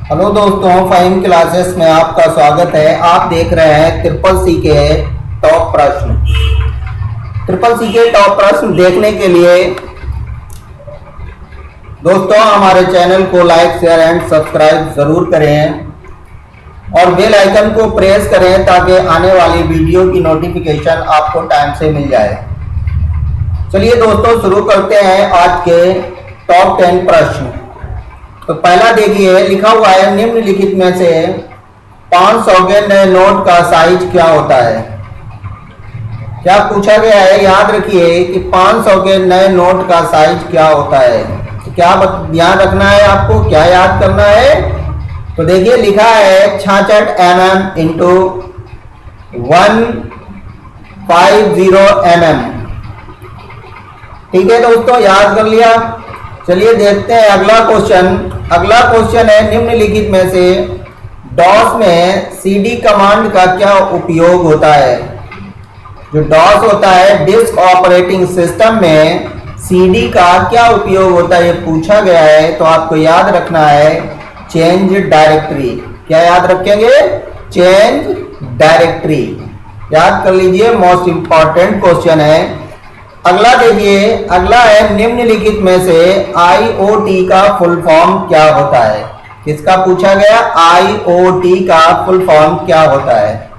Hello दोस्तों, fine classes में आपका स्वागत है। आप देख रहे हैं ट्रिपल सी के टॉप प्रश्न। ट्रिपल सी के टॉप प्रश्न देखने के लिए दोस्तों हमारे चैनल को लाइक, शेयर एंड सब्सक्राइब जरूर करें और बेल आइकन को प्रेस करें ताकि आने वाली वीडियो की नोटिफिकेशन आपको टाइम से मिल जाए। चलिए दोस्तों शुरू करते हैं आज के टॉप 10 प्रश्न। तो पहला देखिए, लिखा हुआ है निम्नलिखित में से 500 के नए नोट का साइज क्या होता है। क्या पूछा गया है, याद रखिए कि 500 के नए नोट का साइज क्या होता है। तो क्या ध्यान रखना है आपको, क्या याद करना है। तो देखिए लिखा है 66 mm इंटू 150 mm। ठीक है दोस्तों, याद कर लिया। चलिए देखते हैं अगला क्वेश्चन। अगला क्वेश्चन है निम्नलिखित में से डॉस में सीडी कमांड का क्या उपयोग होता है। जो डॉस होता है डिस्क ऑपरेटिंग सिस्टम में सीडी का क्या उपयोग होता है, ये पूछा गया है। तो आपको याद रखना है चेंज डायरेक्टरी। क्या याद रखेंगे, चेंज डायरेक्टरी। याद कर लीजिए, मोस्ट इंपॉर्टेंट क्वेश्चन है। अगला देखिए, अगला है निम्नलिखित में से आईओटी का फुल फॉर्म क्या होता है। किसका पूछा गया, आईओटी का फुल फॉर्म क्या होता है।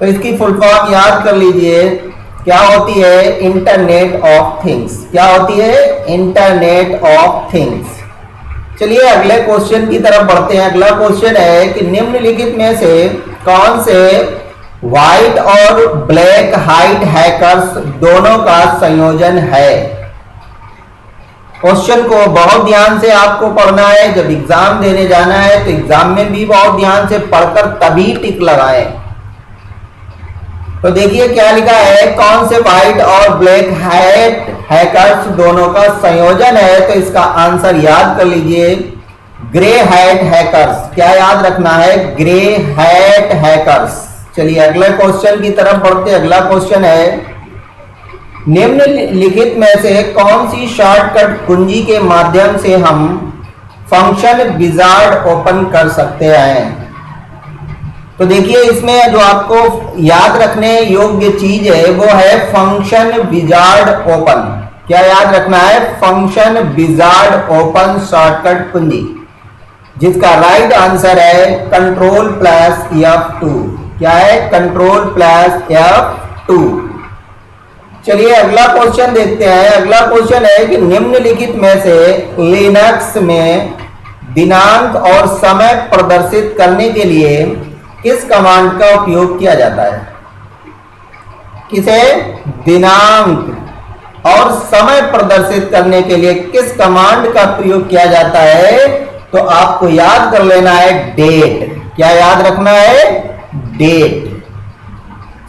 तो इसकी फुल फॉर्म याद कर लीजिए, क्या होती है, इंटरनेट ऑफ थिंग्स। क्या होती है, इंटरनेट ऑफ थिंग्स। चलिए अगले क्वेश्चन की तरफ बढ़ते हैं। अगला क्वेश्चन है कि निम्नलिखित में से कौन से व्हाइट और ब्लैक हाइट हैकर्स दोनों का संयोजन है। क्वेश्चन को बहुत ध्यान से आपको पढ़ना है। जब एग्जाम देने जाना है तो एग्जाम में भी बहुत ध्यान से पढ़कर तभी टिक लगाएं। तो देखिए क्या लिखा है, कौन से व्हाइट और ब्लैक हाइट हैकर्स दोनों का संयोजन है। तो इसका आंसर याद कर लीजिए, ग्रे हैट हैकर्स। क्या याद रखना है, ग्रे हैट हैकर्स। चलिए अगले क्वेश्चन की तरफ बढ़ते। अगला क्वेश्चन है निम्नलिखित में से कौन सी शॉर्टकट कुंजी के माध्यम से हम फंक्शन विजार्ड ओपन कर सकते हैं। तो देखिए इसमें जो आपको याद रखने योग्य चीज है वो है फंक्शन विजार्ड ओपन। क्या याद रखना है, फंक्शन विजार्ड ओपन शॉर्टकट कुंजी, जिसका राइट आंसर है Ctrl+F2। क्या है, Ctrl+F2। चलिए अगला क्वेश्चन देखते हैं। अगला क्वेश्चन है कि निम्नलिखित में से लिनक्स में दिनांक और समय प्रदर्शित करने के लिए किस कमांड का उपयोग किया जाता है। किसे, दिनांक और समय प्रदर्शित करने के लिए किस कमांड का प्रयोग किया जाता है। तो आपको याद कर लेना है डेट। क्या याद रखना है, डेट।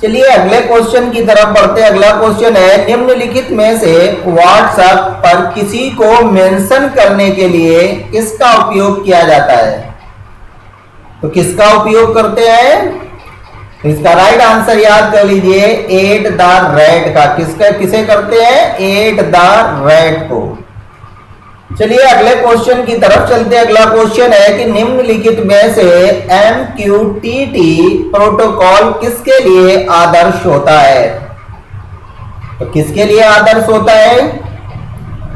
चलिए अगले क्वेश्चन की तरफ बढ़ते हैं। अगला क्वेश्चन है निम्नलिखित में से व्हाट्सएप पर किसी को मेंशन करने के लिए किसका उपयोग किया जाता है। तो किसका उपयोग करते हैं, इसका राइट आंसर याद कर लीजिए, @@ का। किसका, किसे करते हैं, @@ को। चलिए अगले क्वेश्चन की तरफ चलते हैं। अगला क्वेश्चन है कि निम्नलिखित में से MQTT प्रोटोकॉल किसके लिए आदर्श होता है। तो किसके लिए आदर्श होता है,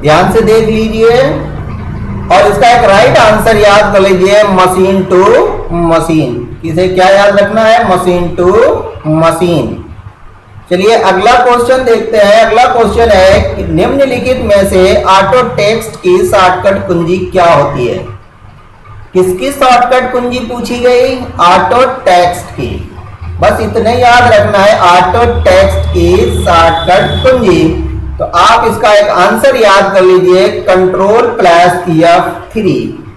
ध्यान से देख लीजिए और इसका एक राइट आंसर याद कर लीजिए, मशीन टू मशीन। किसे क्या याद रखना है, मशीन टू मशीन। चलिए अगला क्वेश्चन देखते हैं। अगला क्वेश्चन है कि निम्नलिखित में से ऑटो टेक्स्ट की शॉर्टकट कुंजी क्या होती है। किसकी शॉर्टकट कुंजी पूछी गई, ऑटो टेक्स्ट की। बस इतने याद रखना है, ऑटो टेक्स्ट की शॉर्टकट कुंजी। तो आप इसका एक आंसर याद कर लीजिए, Ctrl+F3।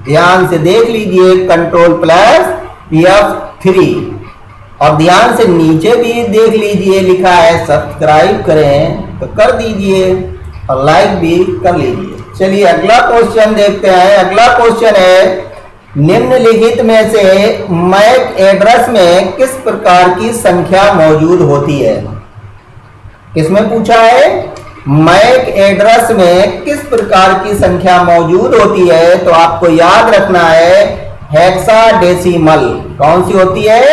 ध्यान से देख लीजिए, Ctrl+F3। और ध्यान से नीचे भी देख लीजिए, लिखा है सब्सक्राइब करें तो कर दीजिए और लाइक भी कर लीजिए। चलिए अगला क्वेश्चन देखते हैं। अगला क्वेश्चन है निम्नलिखित में से मैक एड्रेस में किस प्रकार की संख्या मौजूद होती है। किसमें पूछा है, मैक एड्रेस में किस प्रकार की संख्या मौजूद होती है। तो आपको याद रखना है हेक्साडेसिमल कौन सी होती है?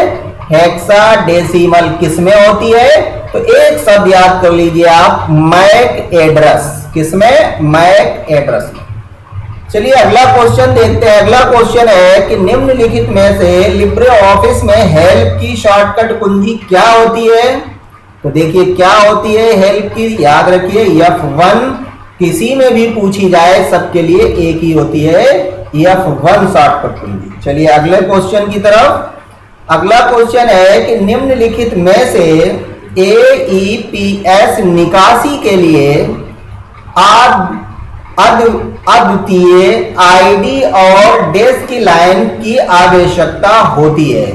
हेक्साडेसिमल किसमें होती है? तो एक शब्द याद कर लीजिए आप, मैक एड्रेस। किसमें? MAC address. चलिए अगला क्वेश्चन देखते हैं। अगला क्वेश्चन है कि निम्नलिखित में से लिब्रे ऑफिस में हेल्प की शॉर्टकट कुंजी क्या होती है? तो देखिए क्या होती है हेल्प की, याद रखिए F1 किसी में भी पूछी जाए सबके लिए एक ही होती है, F1 शॉर्टकट कुंजी। चलिए अगले क्वेश्चन की तरफ। अगला क्वेश्चन है कि निम्नलिखित में से AEPS निकासी के लिए अद्वितीय आईडी और डैश की लाइन की आवश्यकता होती है।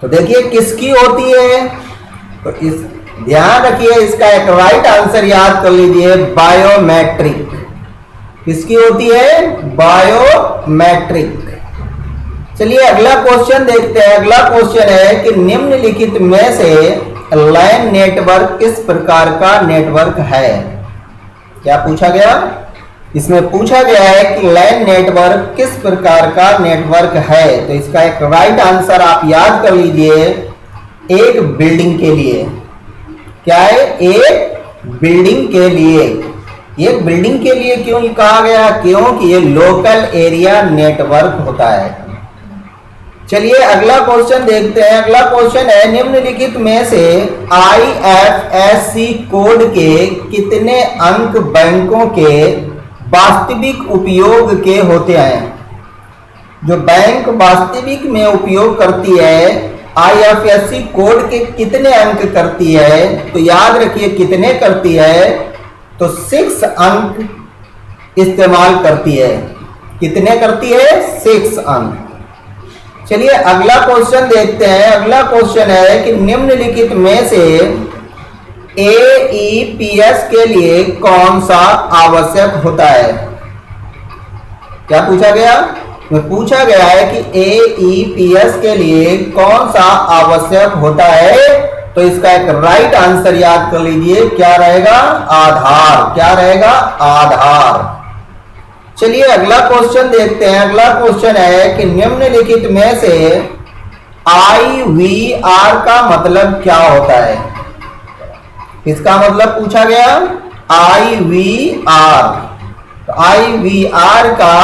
तो देखिए किसकी होती है? तो इस ध्यान रखिए, इसका एक राइट आंसर याद कर लीजिए, बायोमेट्रिक। किसकी होती है? बायोमेट्रिक। चलिए अगला क्वेश्चन देखते हैं। अगला क्वेश्चन है कि निम्नलिखित में से लैन नेटवर्क किस प्रकार का नेटवर्क है? क्या पूछा गया? इसमें पूछा गया है कि लैन नेटवर्क किस प्रकार का नेटवर्क है। तो इसका एक राइट आंसर आप याद कर लीजिए, एक बिल्डिंग के लिए। क्या है? एक बिल्डिंग के लिए। एक बिल्डिंग के लिए क्यों कहा गया? क्योंकि ये लोकल एरिया नेटवर्क होता है। चलिए अगला क्वेश्चन देखते हैं। अगला क्वेश्चन है निम्नलिखित में से IFSC कोड के कितने अंक बैंकों के वास्तविक उपयोग के होते हैं? जो बैंक वास्तविक में उपयोग करती है IFSC कोड के कितने अंक करती है? तो याद रखिए कितने करती है? तो 6 अंक इस्तेमाल करती है। कितने करती है? 6 अंक। चलिए अगला क्वेश्चन देखते हैं। अगला क्वेश्चन है कि निम्नलिखित में से AEPS के लिए कौन सा आवश्यक होता है? क्या पूछा गया? पूछा गया है कि AEPS के लिए कौन सा आवश्यक होता है। तो इसका एक राइट आंसर याद कर लीजिए, क्या रहेगा? आधार। क्या रहेगा? आधार। चलिए अगला क्वेश्चन देखते हैं। अगला क्वेश्चन है कि निम्नलिखित में से IVR का मतलब क्या होता है? इसका मतलब पूछा गया IVR। तो IVR का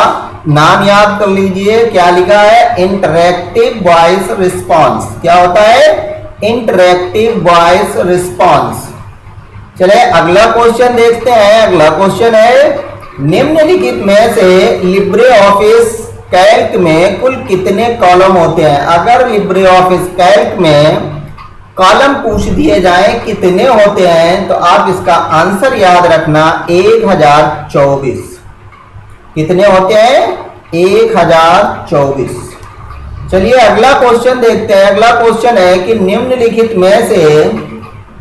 नाम याद कर लीजिए, क्या लिखा है? Interactive voice response. क्या होता है? Interactive voice response. चलिए अगला क्वेश्चन देखते हैं। अगला क्वेश्चन है निम्नलिखित में से लिब्रे ऑफिस कैल्क में कुल कितने कॉलम होते हैं? अगर लिब्रे ऑफिस कैल्क में कॉलम पूछ दिए जाएं कितने होते हैं, तो आप इसका आंसर याद रखना 1024। कितने होते हैं? 1024। चलिए अगला क्वेश्चन देखते हैं। अगला क्वेश्चन है कि निम्नलिखित में से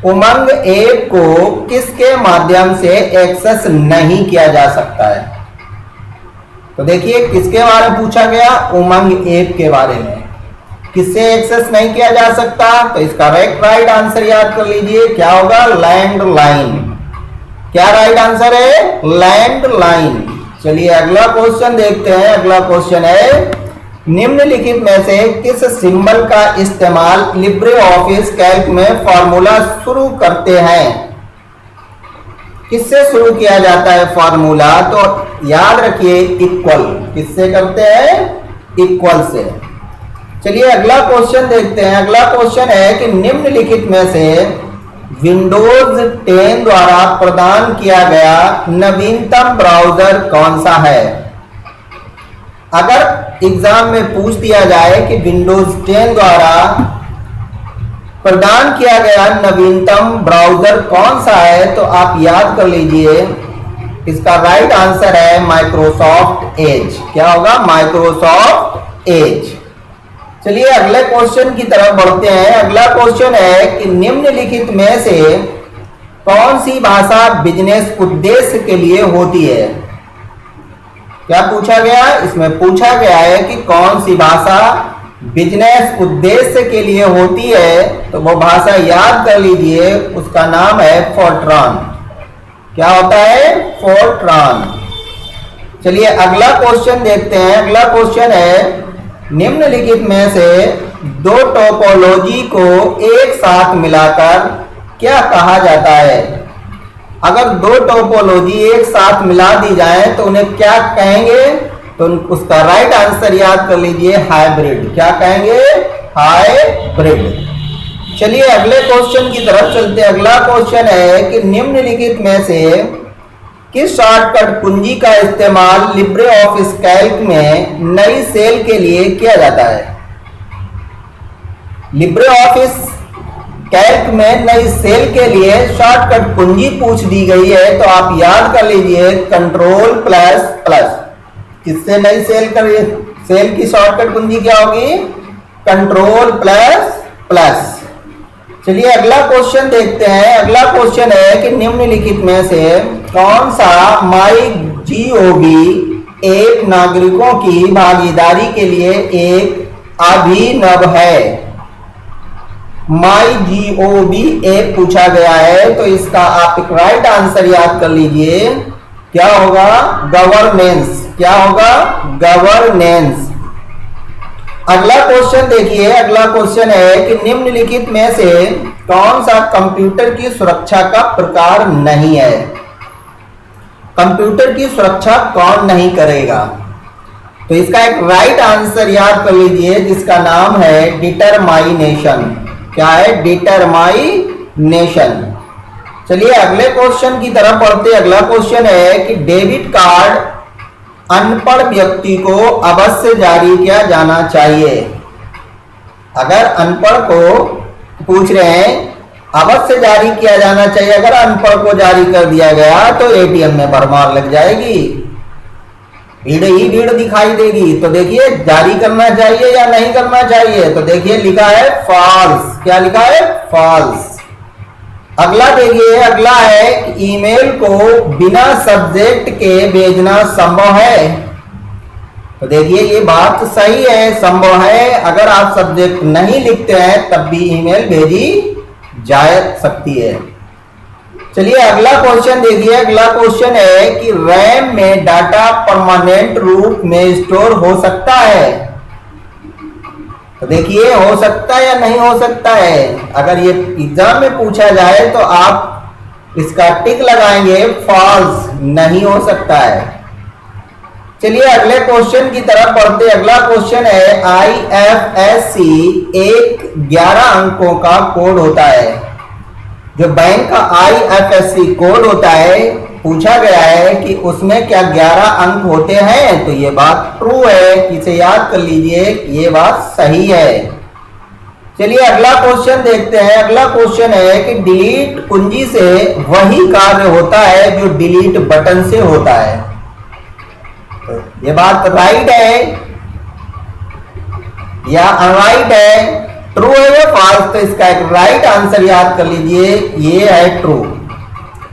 उमंग ऐप को किसके माध्यम से एक्सेस नहीं किया जा सकता है? तो देखिए किसके बारे में पूछा गया? उमंग ऐप के बारे में। किससे एक्सेस नहीं किया जा सकता? तो इसका राइट आंसर याद कर लीजिए, क्या होगा? लैंडलाइन। क्या राइट आंसर है? लैंडलाइन। चलिए अगला क्वेश्चन देखते हैं। अगला क्वेश्चन है निम्नलिखित में से किस सिंबल का इस्तेमाल लिब्रे ऑफिस कैल्क में फॉर्मूला शुरू करते हैं? किससे शुरू किया जाता है फॉर्मूला? तो याद रखिए इक्वल। किससे करते हैं? इक्वल से। चलिए अगला क्वेश्चन देखते हैं। अगला क्वेश्चन है कि निम्नलिखित में से विंडोज 10 द्वारा प्रदान किया गया नवीनतम ब्राउज़र कौन सा है? अगर एग्जाम में पूछ दिया जाए कि विंडोज 10 द्वारा प्रदान किया गया नवीनतम ब्राउज़र कौन सा है, तो आप याद कर लीजिए, इसका राइट आंसर है माइक्रोसॉफ्ट एज। क्या होगा? Microsoft Edge. चलिए अगले क्वेश्चन की तरफ बढ़ते हैं। अगला क्वेश्चन है कि निम्नलिखित में से कौन सी भाषा बिजनेस उद्देश्य के लिए होती है? क्या पूछा गया? इसमें पूछा गया है कि कौन सी भाषा बिजनेस उद्देश्य के लिए होती है। तो वो भाषा याद कर लीजिए, उसका नाम है फोर्ट्रान। क्या होता है? फोर्ट्रान। चलिए अगला क्वेश्चन देखते हैं। अगला क्वेश्चन है, निम्नलिखित में से दो टोपोलॉजी को एक साथ मिलाकर क्या कहा जाता है? अगर दो टोपोलॉजी एक साथ मिला दी जाए तो उन्हें क्या कहेंगे? तो उसका राइट आंसर याद कर लीजिए, हाइब्रिड। क्या कहेंगे? हाइब्रिड। चलिए अगले क्वेश्चन की तरफ चलते हैं। अगला क्वेश्चन है कि निम्नलिखित में से किस शॉर्टकट कुंजी का इस्तेमाल लिब्रे ऑफिस कैल्क में नई सेल के लिए किया जाता है? लिब्रे ऑफिस कैल्क में नई सेल के लिए शॉर्टकट कुंजी पूछ दी गई है, तो आप याद कर लीजिए कंट्रोल प्लस प्लस। किससे नई सेल की शॉर्टकट कुंजी क्या होगी? Control plus plus. चलिए अगला क्वेश्चन देखते हैं। अगला क्वेश्चन है कि निम्नलिखित में से कौन सा MyGov एक नागरिकों की भागीदारी के लिए एक अभिनव है? MyGov ऐप पूछा गया है, तो इसका आप एक राइट आंसर याद कर लीजिए। क्या होगा? गवर्नेंस। क्या होगा? गवर्नेंस। अगला क्वेश्चन देखिए। अगला क्वेश्चन है कि निम्नलिखित में से कौन सा कंप्यूटर की सुरक्षा का प्रकार नहीं है? कंप्यूटर की सुरक्षा कौन नहीं करेगा? तो इसका एक राइट आंसर याद कर लीजिए, जिसका नाम है डिटरमाइनेशन। क्या है? डिटरमाइनेशन। चलिए अगले क्वेश्चन की तरफ बढ़ते। अगला क्वेश्चन है कि डेबिट कार्ड अनपढ़ व्यक्ति को अवश्य जारी किया जाना चाहिए। अगर अनपढ़ को पूछ रहे हैं, अवश्य जारी किया जाना चाहिए। अगर अनपढ़ को जारी कर दिया गया तो एटीएम में भरमार लग जाएगी, भीड़ ही भीड़ दिखाई देगी। तो देखिए जारी करना चाहिए या नहीं करना चाहिए? तो देखिए लिखा है फॉल्स। क्या लिखा है? फॉल्स। अगला देखिए। अगला है ईमेल को बिना सब्जेक्ट के भेजना संभव है? तो देखिए ये बात सही है, संभव है। अगर आप सब्जेक्ट नहीं लिखते हैं तब भी ईमेल भेजी जा सकती है। चलिए अगला क्वेश्चन देखिए। अगला क्वेश्चन है कि रैम में डाटा परमानेंट रूप में स्टोर हो सकता है? तो देखिए हो सकता है या नहीं हो सकता है? अगर ये एग्जाम में पूछा जाए तो आप इसका टिक लगाएंगे, फॉल्स, नहीं हो सकता है। चलिए अगले क्वेश्चन की तरफ बढ़ते। अगला क्वेश्चन है IFSC एक 11 अंकों का कोड होता है। जो बैंक का IFSC कोड होता है, पूछा गया है कि उसमें क्या 11 अंक होते हैं? तो ये बात ट्रू है, इसे याद कर लीजिए, ये बात सही है। चलिए अगला क्वेश्चन देखते हैं। अगला क्वेश्चन है कि डिलीट कुंजी से वही कार्य होता है जो डिलीट बटन से होता है। तो ये बात राइट है या अनराइट है? ट्रू है या फॉल्स? तो इसका एक राइट आंसर याद कर लीजिए, ये है ट्रू।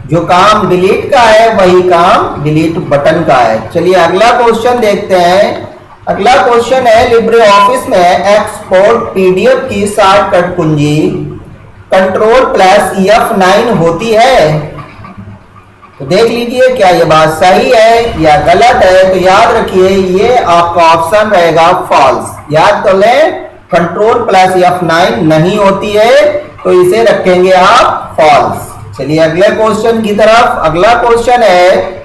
जो काम डिलीट का है वही काम डिलीट बटन का है। चलिए अगला क्वेश्चन देखते हैं। अगला क्वेश्चन है लिब्रे ऑफिस में एक्सपोर्ट पीडीएफ की शॉर्टकट कुंजी कंट्रोल प्लस F9 होती है? तो देख लीजिए क्या ये बात सही है या गलत है? तो याद रखिए ये आपका ऑप्शन रहेगा फॉल्स। याद कर लें, कंट्रोल प्लस F9 नहीं होती है, तो इसे रखेंगे आप फॉल्स। चलिए अगले क्वेश्चन की तरफ। अगला क्वेश्चन है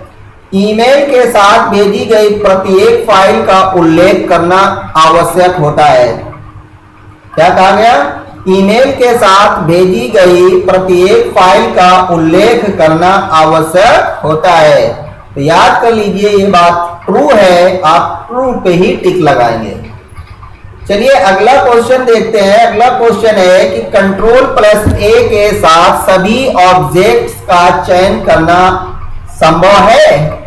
ईमेल के साथ भेजी गई प्रत्येक फाइल का उल्लेख करना आवश्यक होता है। क्या कहा गया? ईमेल के साथ भेजी गई प्रत्येक फाइल का उल्लेख करना आवश्यक होता है। तो याद कर लीजिए ये बात ट्रू है, आप ट्रू पे ही टिक लगाएंगे। चलिए अगला क्वेश्चन देखते हैं। अगला क्वेश्चन है कि कंट्रोल प्लस A के साथ सभी ऑब्जेक्ट्स का चयन करना संभव है?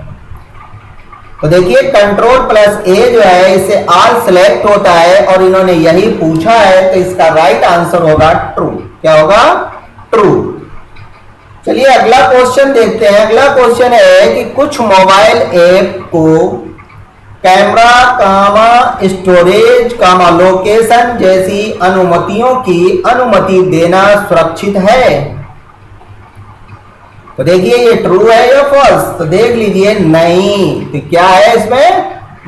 तो देखिए कंट्रोल प्लस A जो है इसे ऑल सिलेक्ट होता है और इन्होंने यही पूछा है, तो इसका राइट आंसर होगा ट्रू। क्या होगा? ट्रू। चलिए अगला क्वेश्चन देखते हैं। अगला क्वेश्चन है कि कुछ मोबाइल ऐप को कैमरा कामा स्टोरेज कामा लोकेशन जैसी अनुमतियों की अनुमति देना सुरक्षित है? तो देखिए ये ट्रू है या फॉल्स, तो देख लीजिए नहीं, तो क्या है इसमें,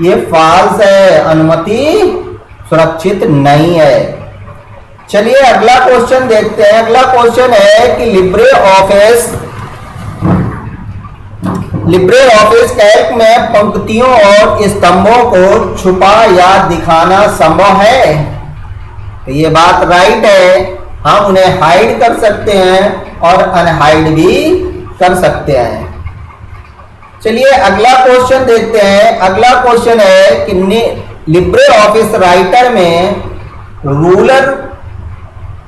ये फॉल्स है, अनुमति सुरक्षित नहीं है। चलिए अगला क्वेश्चन देखते हैं। अगला क्वेश्चन है कि लिब्रे ऑफिस कैल्क में पंक्तियों और स्तंभों को छुपा या दिखाना संभव है। तो ये बात राइट है, हम उन्हें हाइड कर सकते हैं और अनहाइड भी कर सकते हैं। चलिए अगला क्वेश्चन देखते हैं। अगला क्वेश्चन है कि लिब्रे ऑफिस राइटर में रूलर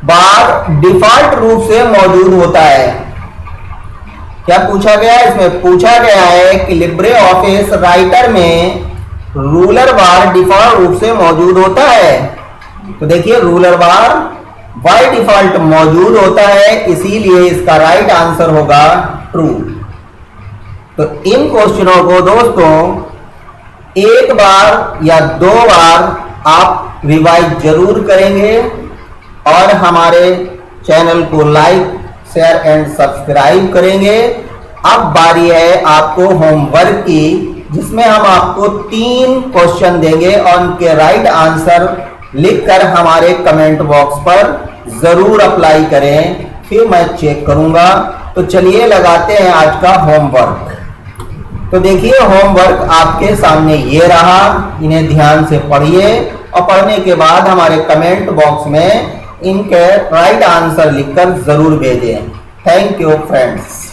बार डिफॉल्ट रूप से मौजूद होता है। क्या पूछा गया है इसमें, पूछा गया है कि लिब्रे ऑफिस राइटर में रूलर बार डिफॉल्ट रूप से मौजूद होता है। तो देखिए रूलर बार बाय डिफॉल्ट मौजूद होता है, इसीलिए इसका राइट आंसर होगा ट्रू। तो इन क्वेश्चनों को दोस्तों एक बार या 2 बार आप रिवाइज जरूर करेंगे और हमारे चैनल को लाइक शेयर एंड सब्सक्राइब करेंगे। अब बारी है आपको होमवर्क की, जिसमें हम आपको 3 क्वेश्चन देंगे और उनके राइट आंसर लिखकर हमारे कमेंट बॉक्स पर जरूर अप्लाई करें, फिर मैं चेक करूंगा। तो चलिए लगाते हैं आज का होमवर्क। तो देखिए होमवर्क आपके सामने ये रहा, इन्हें ध्यान से पढ़िए और पढ़ने के बाद हमारे कमेंट बॉक्स में इनके राइट आंसर लिखकर जरूर भेजें। Thank you friends.